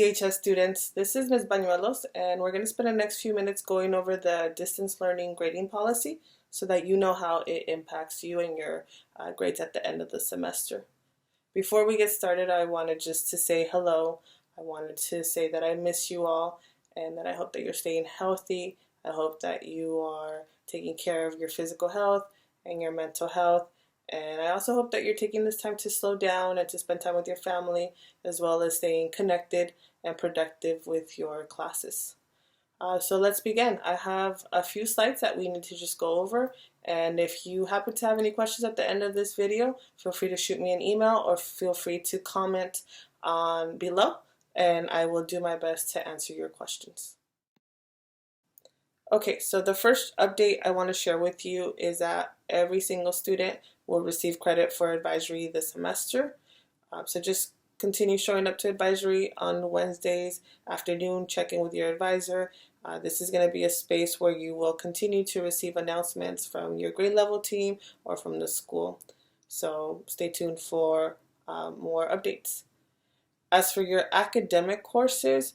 ECHS students, this is Ms. Bañuelos, and we're going to spend the next few minutes going over the distance learning grading policy so that you know how it impacts you and your grades at the end of the semester. Before we get started, I wanted just to say hello. I wanted to say that I miss you all and that I hope that you're staying healthy. I hope that you are taking care of your physical health and your mental health. And I also hope that you're taking this time to slow down and to spend time with your family, as well as staying connected and productive with your classes. So let's begin. I have a few slides that we need to just go over. And if you happen to have any questions at the end of this video, feel free to shoot me an email or feel free to comment on below, and I will do my best to answer your questions. Okay, so the first update I want to share with you is that every single student will receive credit for advisory this semester. So just continue showing up to advisory on Wednesdays afternoon, check in with your advisor. This is going to be a space where you will continue to receive announcements from your grade level team or from the school. So stay tuned for more updates. As for your academic courses,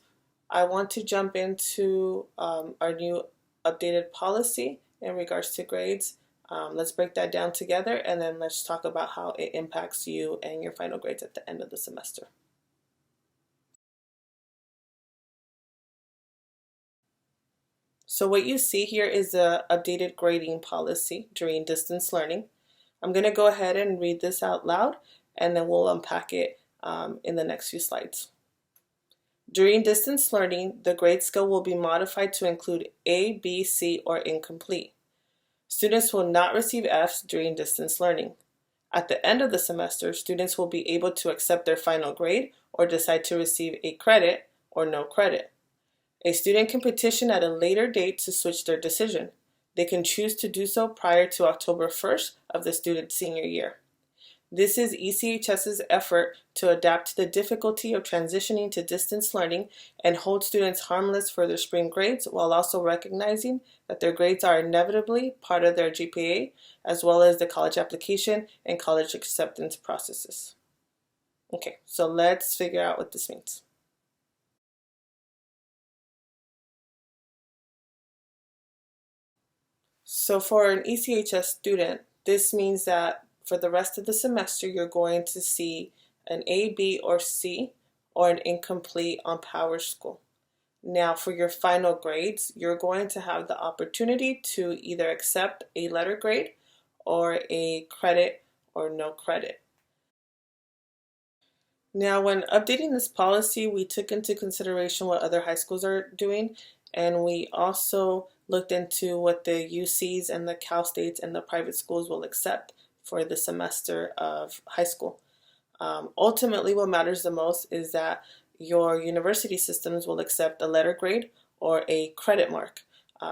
I want to jump into our new updated policy in regards to grades. Let's break that down together, and then let's talk about how it impacts you and your final grades at the end of the semester. So what you see here is the updated grading policy during distance learning. I'm going to go ahead and read this out loud, and then we'll unpack it in the next few slides. During distance learning, the grade scale will be modified to include A, B, C, or incomplete. Students will not receive Fs during distance learning. At the end of the semester, students will be able to accept their final grade or decide to receive a credit or no credit. A student can petition at a later date to switch their decision. They can choose to do so prior to October 1st of the student's senior year. This is ECHS's effort to adapt to the difficulty of transitioning to distance learning and hold students harmless for their spring grades, while also recognizing that their grades are inevitably part of their GPA, as well as the college application and college acceptance processes. Okay, so let's figure out what this means. So for an ECHS student, this means that for the rest of the semester, you're going to see an A, B, or C, or an incomplete on PowerSchool. Now, for your final grades, you're going to have the opportunity to either accept a letter grade or a credit or no credit. Now, when updating this policy, we took into consideration what other high schools are doing, and we also looked into what the UCs and the Cal States and the private schools will accept for the semester of high school. Ultimately, what matters the most is that your university systems will accept a letter grade or a credit mark.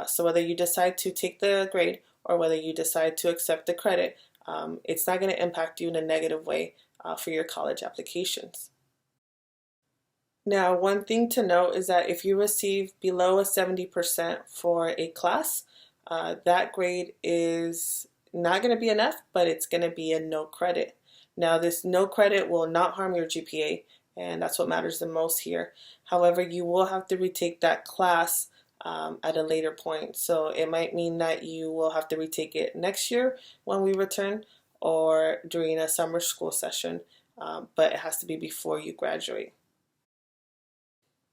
So whether you decide to take the grade or whether you decide to accept the credit, it's not going to impact you in a negative way for your college applications. Now, one thing to note is that if you receive below a 70% for a class, that grade is not going to be enough, but it's going to be a no credit. Now, this no credit will not harm your GPA, and that's what matters the most here. However, you will have to retake that class at a later point. So it might mean that you will have to retake it next year when we return or during a summer school session, but it has to be before you graduate.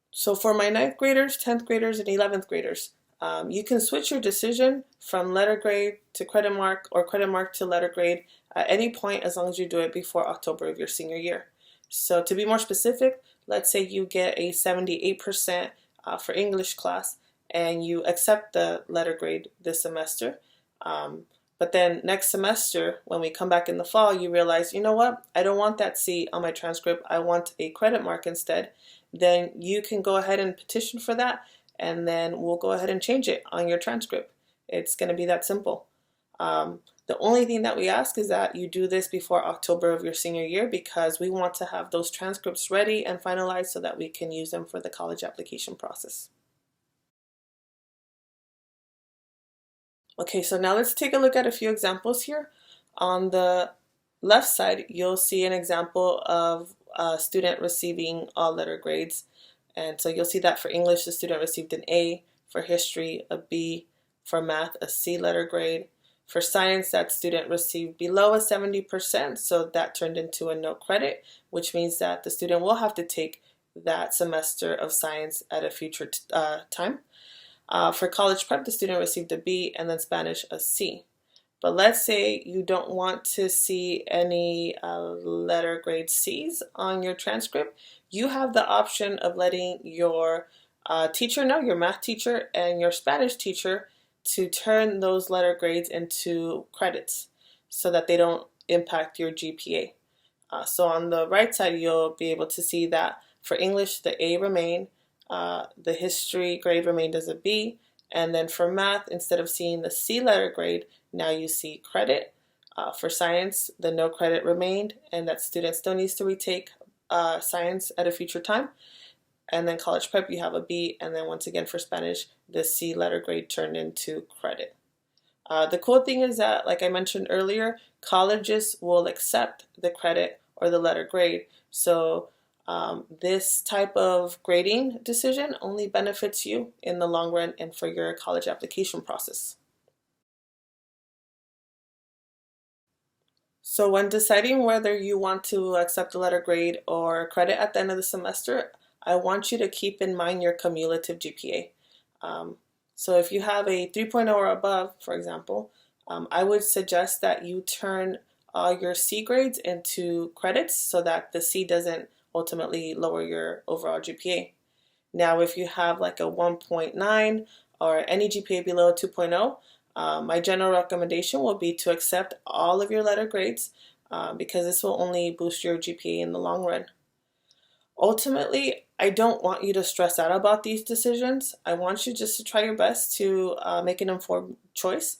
So for my 9th graders, 10th graders, and 11th graders, you can switch your decision from letter grade to credit mark or credit mark to letter grade at any point as long as you do it before October of your senior year. So to be more specific, let's say you get a 78% for English class and you accept the letter grade this semester. But then next semester, when we come back in the fall, you realize, you know what, I don't want that C on my transcript. I want a credit mark instead. Then you can go ahead and petition for that, and then we'll go ahead and change it on your transcript. It's going to be that simple. The only thing that we ask is that you do this before October of your senior year, because we want to have those transcripts ready and finalized so that we can use them for the college application process. Okay, so now let's take a look at a few examples here. On the left side, you'll see an example of a student receiving all letter grades. And so you'll see that for English, the student received an A, for history, a B, for math, a C letter grade. For science, that student received below a 70%, so that turned into a no credit, which means that the student will have to take that semester of science at a future time. For college prep, the student received a B, and then Spanish a C. But let's say you don't want to see any letter grade C's on your transcript. You have the option of letting your teacher know, your math teacher and your Spanish teacher, to turn those letter grades into credits so that they don't impact your GPA. So on the right side, you'll be able to see that for English, the A remained, the history grade remained as a B, and then for math, instead of seeing the C letter grade, now you see credit. For science, the no credit remained, and that student still needs to retake science at a future time. And then college prep, you have a B, and then once again for Spanish, the C letter grade turned into credit. The cool thing is that, like I mentioned earlier, colleges will accept the credit or the letter grade. So this type of grading decision only benefits you in the long run and for your college application process. So when deciding whether you want to accept a letter grade or credit at the end of the semester, I want you to keep in mind your cumulative GPA. So if you have a 3.0 or above, for example, I would suggest that you turn all your C grades into credits so that the C doesn't ultimately lower your overall GPA. Now, if you have like a 1.9 or any GPA below 2.0, my general recommendation will be to accept all of your letter grades because this will only boost your GPA in the long run. Ultimately, I don't want you to stress out about these decisions. I want you just to try your best to make an informed choice.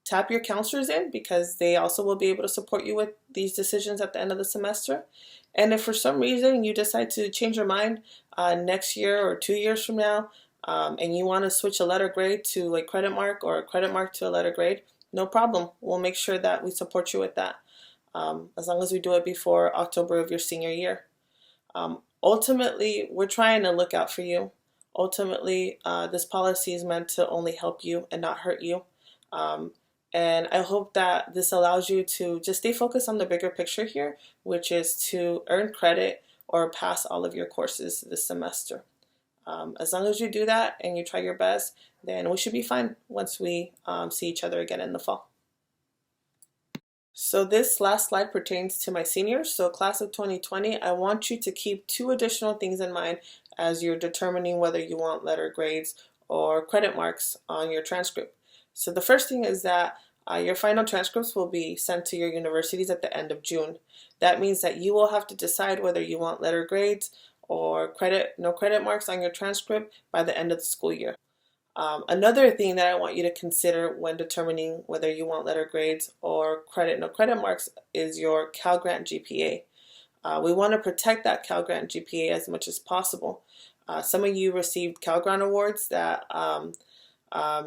Tap your counselors in because they also will be able to support you with these decisions at the end of the semester. And if for some reason you decide to change your mind next year or 2 years from now, and you want to switch a letter grade to a credit mark or a credit mark to a letter grade, no problem. We'll make sure that we support you with that as long as we do it before October of your senior year. Ultimately, we're trying to look out for you. Ultimately, this policy is meant to only help you and not hurt you. And I hope that this allows you to just stay focused on the bigger picture here, which is to earn credit or pass all of your courses this semester. As long as you do that and you try your best, then we should be fine once we see each other again in the fall. So this last slide pertains to my seniors. So class of 2020, I want you to keep 2 additional things in mind as you're determining whether you want letter grades or credit marks on your transcript. So the first thing is that your final transcripts will be sent to your universities at the end of June. That means that you will have to decide whether you want letter grades or no credit marks on your transcript by the end of the school year. Another thing that I want you to consider when determining whether you want letter grades or no credit marks is your Cal Grant GPA. We want to protect that Cal Grant GPA as much as possible. Some of you received Cal Grant awards that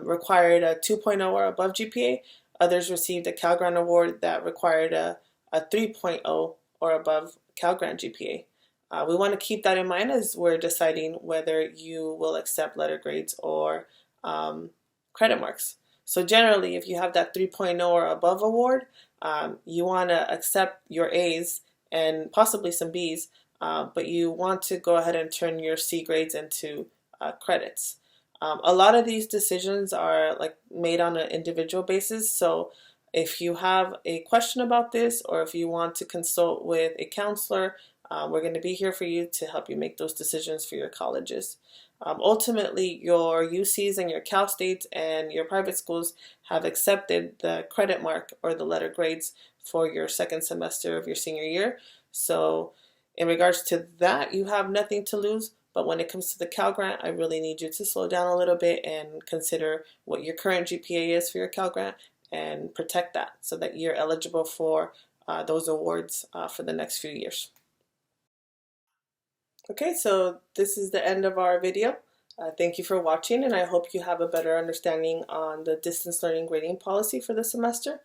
required a 2.0 or above GPA. Others received a Cal Grant award that required a 3.0 or above Cal Grant GPA. We want to keep that in mind as we're deciding whether you will accept letter grades or credit marks. So generally, if you have that 3.0 or above award, you want to accept your A's and possibly some B's, but you want to go ahead and turn your C grades into credits. A lot of these decisions are made on an individual basis, so if you have a question about this or if you want to consult with a counselor, we're going to be here for you to help you make those decisions for your colleges. Ultimately, your UCs and your Cal States and your private schools have accepted the credit mark or the letter grades for your second semester of your senior year. So in regards to that, you have nothing to lose. But when it comes to the Cal Grant, I really need you to slow down a little bit and consider what your current GPA is for your Cal Grant and protect that so that you're eligible for those awards for the next few years. Okay, so this is the end of our video. Thank you for watching, and I hope you have a better understanding on the distance learning grading policy for the semester.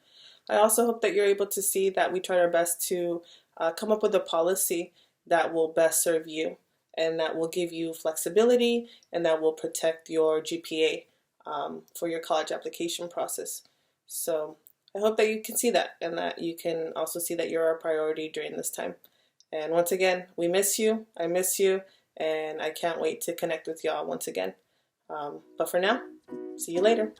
I also hope that you're able to see that we tried our best to come up with a policy that will best serve you and that will give you flexibility and that will protect your GPA for your college application process. So I hope that you can see that and that you can also see that you're a priority during this time. And once again, we miss you. I miss you. And I can't wait to connect with y'all once again. But for now, see you later.